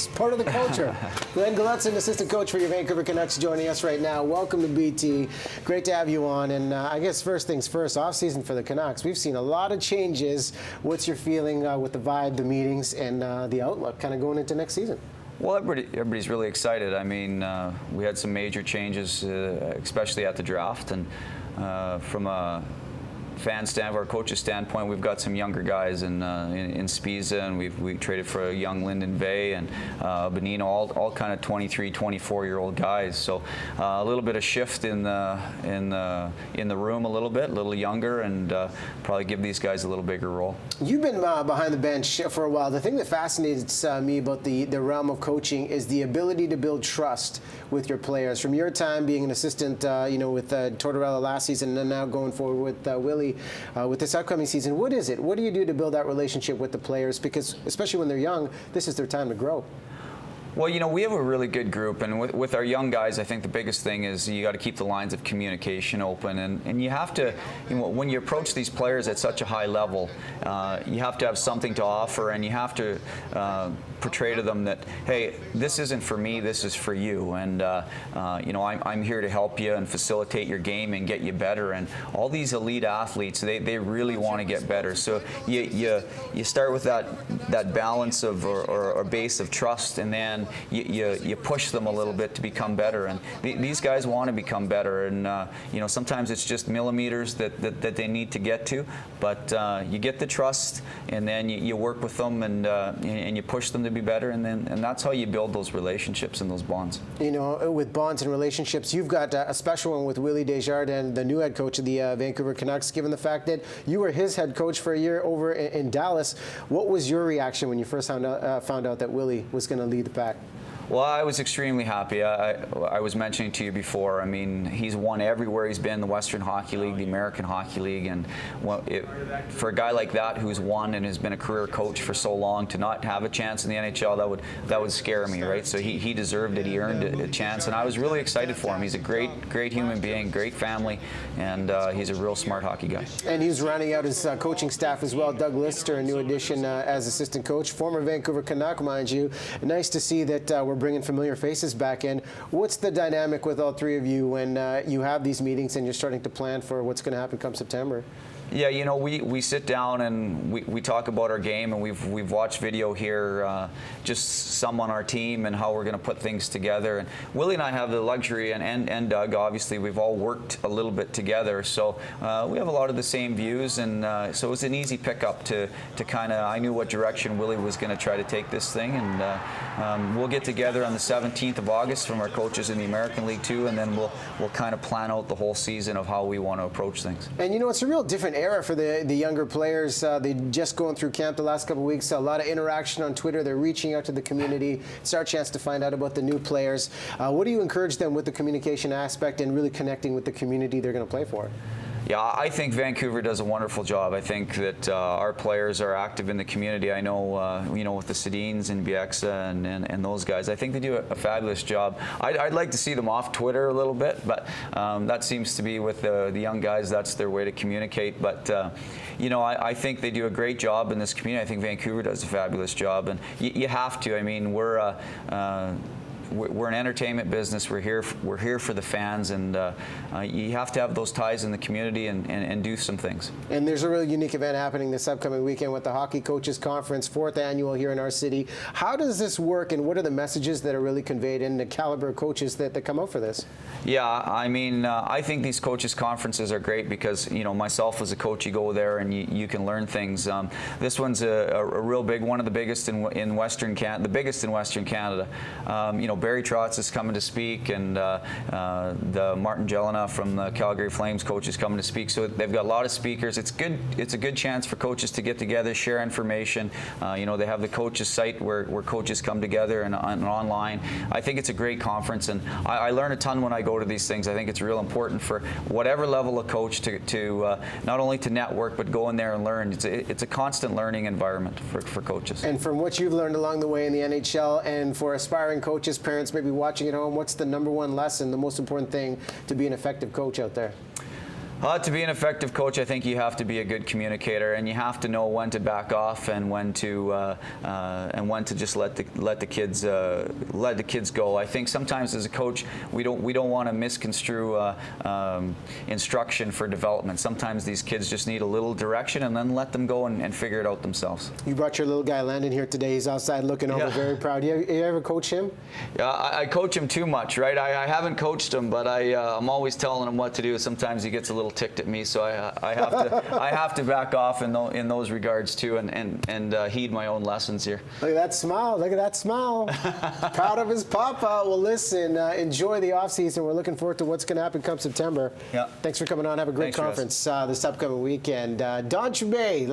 It's part of the culture. Glen Gulutzan, assistant coach for your Vancouver Canucks, joining us right now. Welcome to BT. Great to have you on. And I guess first things first, off-season for the Canucks. We've seen a lot of changes. What's your feeling with the vibe, the meetings, and the outlook kind of going into next season? Well, everybody's really excited. I mean, we had some major changes, especially at the draft. And from a fan standpoint, our coach's standpoint, we've got some younger guys in Spiza, and we traded for a young Lyndon Vey and Benino, all kind of 23, 24-year-old guys. So a little bit of shift in the room, a little younger, and probably give these guys a little bigger role. You've been behind the bench for a while. The thing that fascinates me about the realm of coaching is the ability to build trust with your players. From your time being an assistant, with Tortorella last season, and now going forward with Willie. With this upcoming season, what is it? What do you do to build that relationship with the players? Because especially when they're young, this is their time to grow. Well, we have a really good group, and with our young guys, I think the biggest thing is you got to keep the lines of communication open, and you have to, when you approach these players at such a high level, you have to have something to offer, and you have to portray to them that, hey, this isn't for me, this is for you, and I'm here to help you and facilitate your game and get you better. And all these elite athletes, they really want to get better. So you start with that balance of or base of trust, and then you push them a little bit to become better. And these guys want to become better, and sometimes it's just millimeters that they need to get to, but you get the trust, and then you work with them, and you push them to be better, and that's how you build those relationships and those bonds. With bonds and relationships, you've got a special one with Willie Desjardins, the new head coach of the Vancouver Canucks, given the fact that you were his head coach for a year over in Dallas. What was your reaction when you first found out that Willie was going to lead the pack? Well, I was extremely happy. I was mentioning to you before, I mean, he's won everywhere he's been, the Western Hockey League, the American Hockey League, and for a guy like that who's won and has been a career coach for so long, to not have a chance in the NHL, that would scare me, right? So he deserved it, he earned a chance, and I was really excited for him. He's a great human being, great family, and he's a real smart hockey guy. And he's rounding out his coaching staff as well. Doug Lister, a new addition as assistant coach, former Vancouver Canuck, mind you. Nice to see that we're bringing familiar faces back in. What's the dynamic with all three of you when you have these meetings and you're starting to plan for what's going to happen come September? Yeah, we sit down and we talk about our game, and we've watched video here, just some on our team and how we're going to put things together. And Willie and I have the luxury, and Doug, obviously, we've all worked a little bit together, so we have a lot of the same views, and so it was an easy pickup to kind of, I knew what direction Willie was going to try to take this thing, and we'll get together on the 17th of August from our coaches in the American League too, and then we'll kind of plan out the whole season of how we want to approach things. And it's a real different era for the younger players. They just going through camp the last couple of weeks. A lot of interaction on Twitter. They're reaching out to the community. It's our chance to find out about the new players. What do you encourage them with the communication aspect and really connecting with the community they're going to play for? Yeah, I think Vancouver does a wonderful job. I think that our players are active in the community. I know, with the Sedins and Bieksa and those guys, I think they do a fabulous job. I'd like to see them off Twitter a little bit, but that seems to be with the young guys, that's their way to communicate. But, I think they do a great job in this community. I think Vancouver does a fabulous job, and you have to. I mean, we're an entertainment business. We're here for the fans, and you have to have those ties in the community and do some things. And there's a really unique event happening this upcoming weekend with the Hockey Coaches Conference, 4th annual here in our city. How does this work, and what are the messages that are really conveyed in the caliber of coaches that come out for this? Yeah, I mean, I think these coaches conferences are great because, myself as a coach, you go there and you can learn things. This one's a real big, one of the biggest in Western Canada, the biggest in Western Canada. Barry Trotz is coming to speak, and the Martin Jelena from the Calgary Flames coach is coming to speak. So they've got a lot of speakers. It's good. It's a good chance for coaches to get together, share information. They have the coaches site where coaches come together and online. I think it's a great conference, and I learn a ton when I go to these things. I think it's real important for whatever level of coach to not only to network but go in there and learn. It's a constant learning environment for coaches. And from what you've learned along the way in the NHL, and for aspiring coaches, parents maybe watching at home, what's the #1 lesson, the most important thing to be an effective coach out there? To be an effective coach, I think you have to be a good communicator, and you have to know when to back off and when to just let the kids go. I think sometimes as a coach, we don't want to misconstrue instruction for development. Sometimes these kids just need a little direction, and then let them go and figure it out themselves. You brought your little guy Landon here today. He's outside looking over, very proud. You ever coach him? Yeah, I coach him too much, right? I haven't coached him, but I'm always telling him what to do. Sometimes he gets a little ticked at me, so I have to back off in those regards too, and heed my own lessons here. Look at that smile! Look at that smile! Proud of his papa. Well, listen, enjoy the off season. We're looking forward to what's going to happen come September. Yeah. Thanks for coming on. Have a great conference this upcoming weekend. Don Trubay.